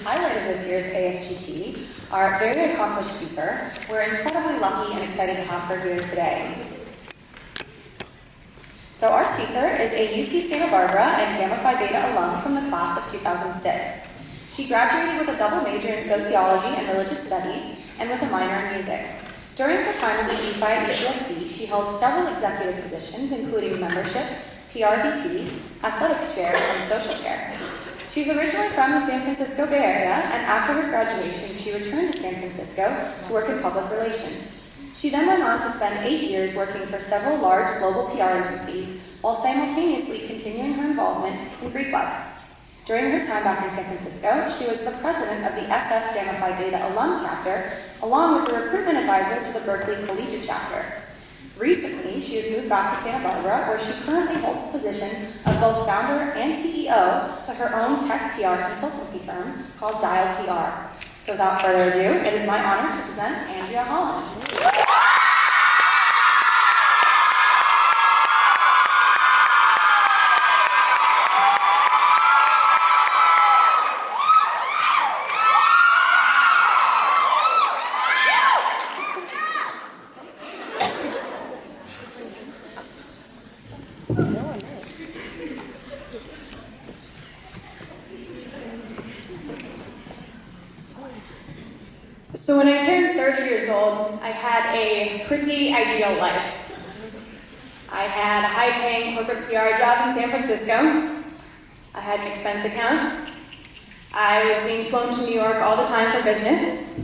highlight of this year's ASGT, our very accomplished speaker. We're incredibly lucky and excited to have her here today. So our speaker is a UC Santa Barbara and Gamma Phi Beta alum from the class of 2006. She graduated with a double major in sociology and religious studies and with a minor in music. During her time as a GPhi at UCSB, she held several executive positions, including membership, PRVP, athletics chair, and social chair. She's originally from the San Francisco Bay Area, and after her graduation, she returned to San Francisco to work in public relations. She then went on to spend 8 years working for several large global PR agencies, while simultaneously continuing her involvement in Greek life. During her time back in San Francisco, she was the president of the SF Gamma Phi Beta alum chapter, along with the recruitment advisor to the Berkeley Collegiate chapter. Recently, she has moved back to Santa Barbara, where she currently holds the position of both founder and CEO to her own tech PR consultancy firm called DialedPR. So without further ado, it is my honor to present Andrea Holland. So when I turned 30 years old, I had a pretty ideal life. I had a high-paying corporate PR job in San Francisco. I had an expense account. I was being flown to New York all the time for business.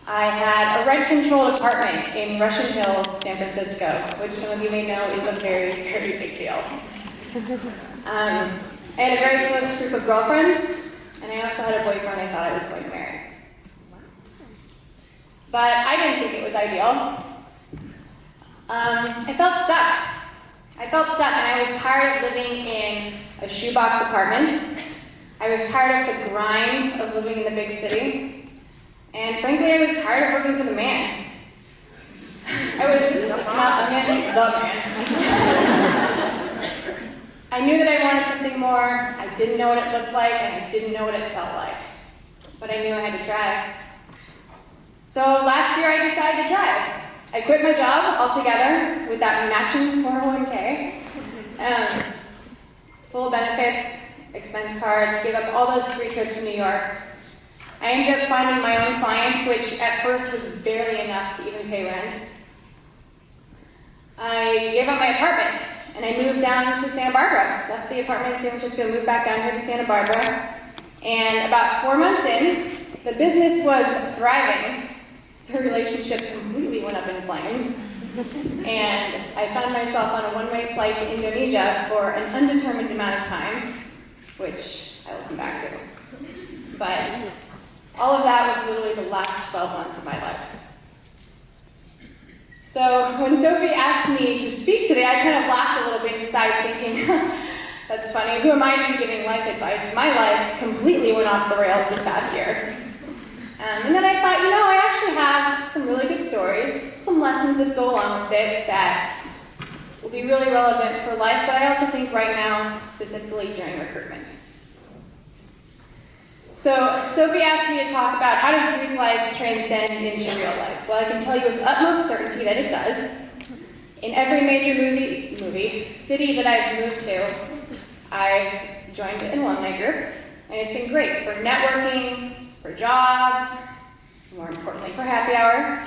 I had a rent-controlled apartment in Russian Hill, San Francisco, which some of you may know is a very, very big deal. I had a very close group of girlfriends, and I also had a boyfriend I thought I was going to marry. But I didn't think it was ideal. I felt stuck, and I was tired of living in a shoebox apartment. I was tired of the grind of living in the big city. And frankly, I was tired of working for the man. I was not the man, the man. I knew that I wanted something more. I didn't know what it looked like, and I didn't know what it felt like. But I knew I had to try. So last year I decided to try. I quit my job altogether with that matching 401k, full benefits, expense card, gave up all those free trips to New York. I ended up finding my own client, which at first was barely enough to even pay rent. I gave up my apartment and I moved down to Santa Barbara. Left the apartment in San Francisco, moved back down here to Santa Barbara. And about 4 months in, the business was thriving. The relationship completely went up in flames, and I found myself on a one-way flight to Indonesia for an undetermined amount of time, which I will come back to. But all of that was literally the last 12 months of my life. So when Sophie asked me to speak today, I kind of laughed a little bit inside thinking, that's funny, who am I to be giving life advice? My life completely went off the rails this past year. And then I thought, I actually have some really good stories, some lessons that go along with it that will be really relevant for life, but I also think right now, specifically during recruitment. So Sophie asked me to talk about how does Greek life transcend into real life. Well, I can tell you with utmost certainty that it does. In every major city that I've moved to, I've joined an alumni group, and it's been great for networking, for jobs, more importantly for happy hour.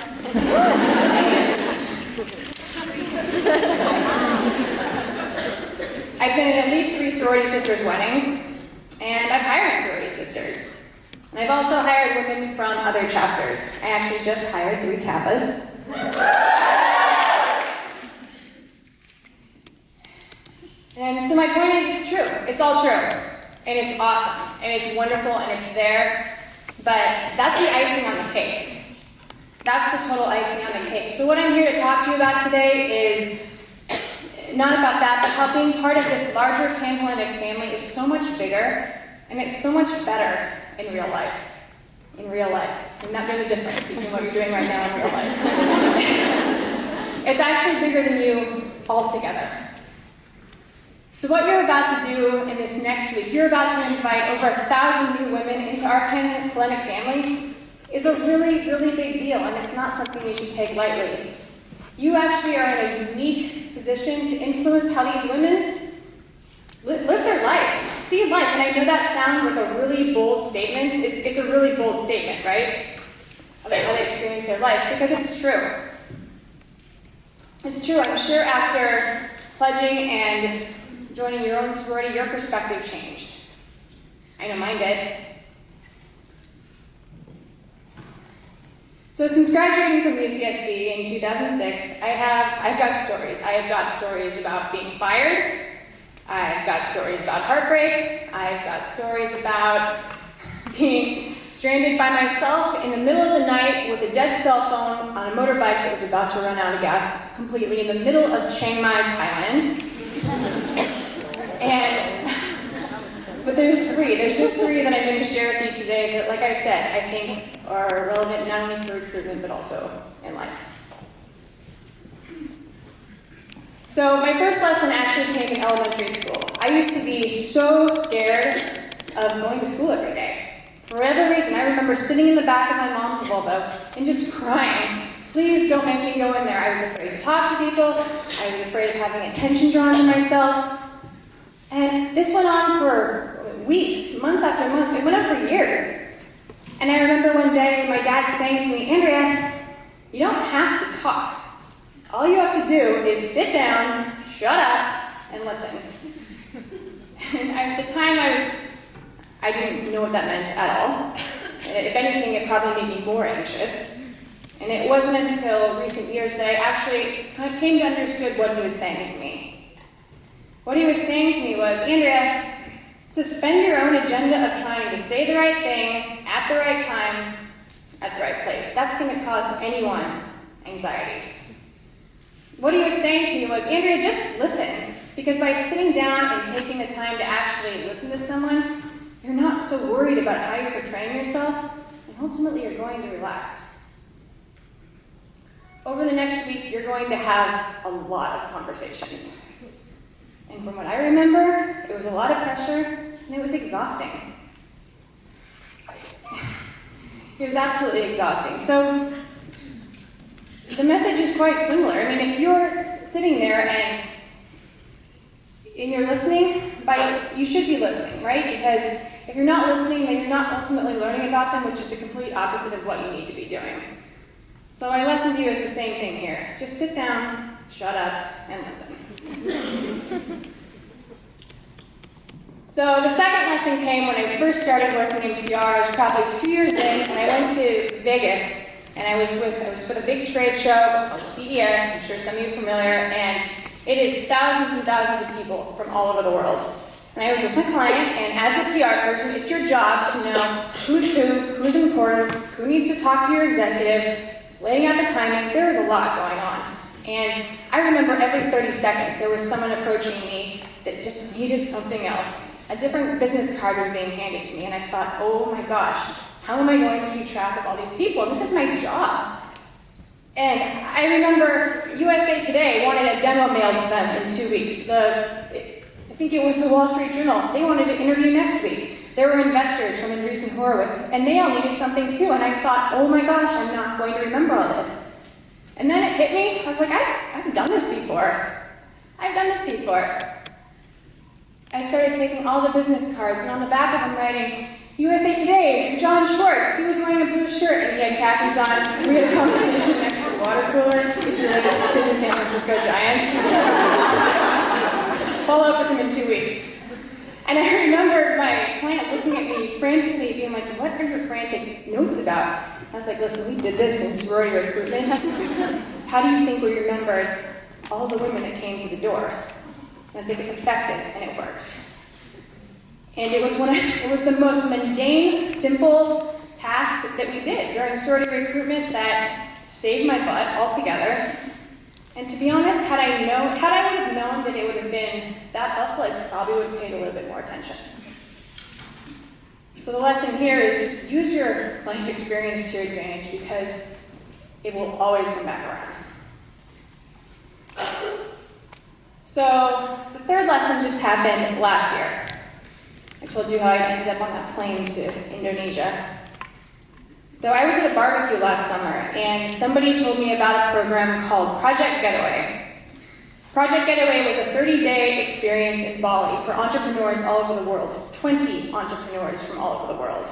I've been in at least 3 sorority sisters' weddings, and I've hired sorority sisters. And I've also hired women from other chapters. I actually just hired 3 Kappas. And so my point is, it's true. It's all true. And it's awesome. And it's wonderful, and it's there. But that's the icing on the cake. That's the total icing on the cake. So what I'm here to talk to you about today is not about that, but how being part of this larger Panhellenic family is so much bigger, and it's so much better in real life. In real life. And that there's a difference between what you're doing right now in real life. It's actually bigger than you altogether. So what you're about to do in this next week, you're about to invite over 1,000 new women into our Panhellenic family, is a really, really big deal, and it's not something you should take lightly. You actually are in a unique position to influence how these women live their life, see life. And I know that sounds like a really bold statement. It's a really bold statement, right? About how they experience their life, because it's true. It's true. I'm sure after pledging and joining your own sorority, your perspective changed. I know mine did. So since graduating from UCSB in 2006, I've got stories. I have got stories about being fired. I've got stories about heartbreak. I've got stories about being stranded by myself in the middle of the night with a dead cell phone on a motorbike that was about to run out of gas, completely in the middle of Chiang Mai, Thailand. But there's just three that I'm going to share with you today that, like I said, I think are relevant not only for recruitment but also in life. So my first lesson actually came in elementary school. I used to be so scared of going to school every day. For whatever reason, I remember sitting in the back of my mom's Volvo and just crying, please don't make me go in there. I was afraid to talk to people. I was afraid of having attention drawn to myself. And this went on for weeks, months after months. It went on for years. And I remember one day my dad saying to me, Andrea, you don't have to talk. All you have to do is sit down, shut up, and listen. And at the time I didn't know what that meant at all. And if anything, it probably made me more anxious. And it wasn't until recent years that I actually came to understand what he was saying to me. What he was saying to me was, Andrea, suspend your own agenda of trying to say the right thing, at the right time, at the right place. That's going to cause anyone anxiety. What he was saying to me was, Andrea, just listen. Because by sitting down and taking the time to actually listen to someone, you're not so worried about how you're portraying yourself, and ultimately you're going to relax. Over the next week, you're going to have a lot of conversations. And from what I remember, it was a lot of pressure, and it was exhausting. It was absolutely exhausting. So the message is quite similar. I mean, if you're sitting there and you're listening, you should be listening, right? Because if you're not listening, then you're not ultimately learning about them, which is the complete opposite of what you need to be doing. So my lesson to you is the same thing here. Just sit down, shut up, and listen. So the second lesson came when I first started working in PR. I was probably 2 years in, and I went to Vegas, and I was with a big trade show. It was called CES. I'm sure some of you are familiar, and it is thousands and thousands of people from all over the world. And I was with my client, and as a PR person, it's your job to know who's who's important, who needs to talk to your executive, slating out the timing. There was a lot going on. And I remember every 30 seconds there was someone approaching me that just needed something else. A different business card was being handed to me, and I thought, oh my gosh, how am I going to keep track of all these people? This is my job. And I remember USA Today wanted a demo mailed to them in 2 weeks. I think it was the Wall Street Journal. They wanted an interview next week. There were investors from Andreessen Horowitz, and they all needed something too. And I thought, oh my gosh, I'm not going to remember all this. And then it hit me. I was like, I've done this before. I've done this before. I started taking all the business cards, and on the back of them writing, USA Today, John Schwartz. He was wearing a blue shirt and he had khakis on. We had a conversation next to the water cooler. He's really interested in the San Francisco Giants. Follow up with him in 2 weeks. And I remember my client looking at me frantically, being like, what are your frantic notes about? I was like, listen, we did this in sorority recruitment. How do you think we remembered all the women that came to the door? And I was like, it's effective and it works. And it was the most mundane, simple task that we did during sorority recruitment that saved my butt altogether. And to be honest, had I would have known that it would have been that helpful, I probably would have paid a little bit more attention. So the lesson here is just use your life experience to your advantage, because it will always come back around. So the third lesson just happened last year. I told you how I ended up on that plane to Indonesia. So I was at a barbecue last summer, and somebody told me about a program called Project Getaway. Project Getaway was a 30-day experience in Bali for entrepreneurs all over the world, 20 entrepreneurs from all over the world.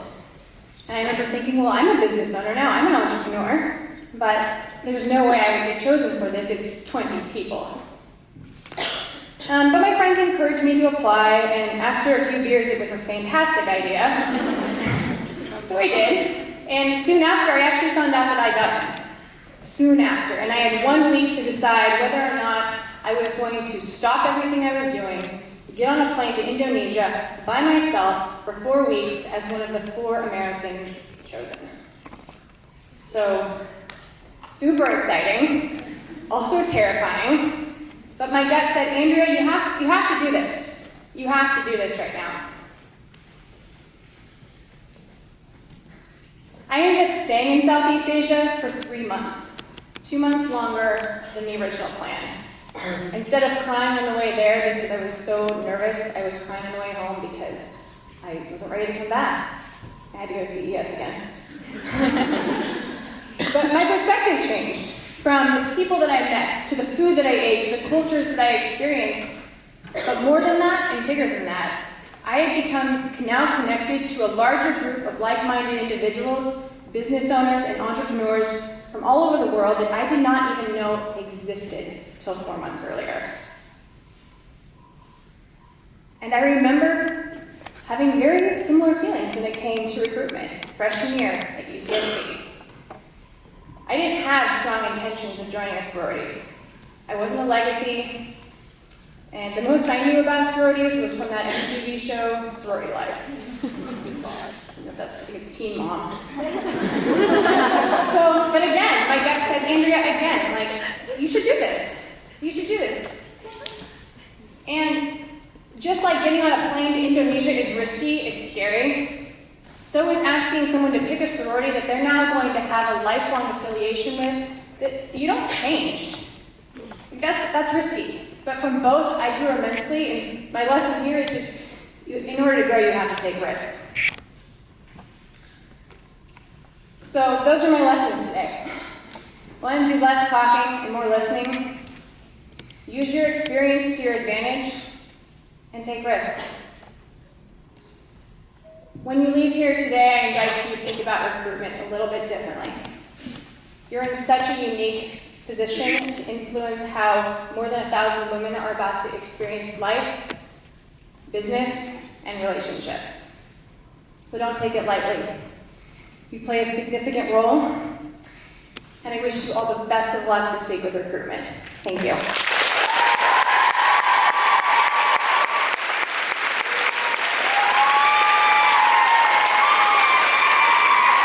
And I remember thinking, well, I'm a business owner now, I'm an entrepreneur, but there's no way I would get chosen for this, it's 20 people. But my friends encouraged me to apply, and after a few beers, it was a fantastic idea. So I did, and soon after, I actually found out that I got in. Soon after, and I had 1 week to decide whether or not I was going to stop everything I was doing, get on a plane to Indonesia by myself for 4 weeks as one of the 4 Americans chosen. So, super exciting, also terrifying. But my gut said, Andrea, you have to do this. You have to do this right now. I ended up staying in Southeast Asia for 3 months, 2 months longer than the original plan. Instead of crying on the way there because I was so nervous, I was crying on the way home because I wasn't ready to come back. I had to go to CES again. But my perspective changed. From the people that I met, to the food that I ate, to the cultures that I experienced. But more than that, and bigger than that, I had become now connected to a larger group of like-minded individuals, business owners, and entrepreneurs from all over the world that I did not even know existed till 4 months earlier. And I remember having very similar feelings when it came to recruitment, freshman year at UCSB. I didn't have strong intentions of joining a sorority. I wasn't a legacy, and the most I knew about sororities was from that MTV show, Sorority Life. I think it's Teen Mom. But again, my gut said, Andrea, you should do this. You should do this. And just like getting on a plane to Indonesia is risky, it's scary, so is asking someone to pick a sorority that they're now going to have a lifelong affiliation with that you don't change. That's risky. But from both, I grew immensely, and my lesson here is just, in order to grow, you have to take risks. So those are my lessons today. 1, do less talking and more listening. Use your experience to your advantage, and take risks. When you leave here today, I invite you to think about recruitment a little bit differently. You're in such a unique position to influence how more than 1,000 women are about to experience life, business, and relationships. So don't take it lightly. You play a significant role, and I wish you all the best of luck this week with recruitment. Thank you.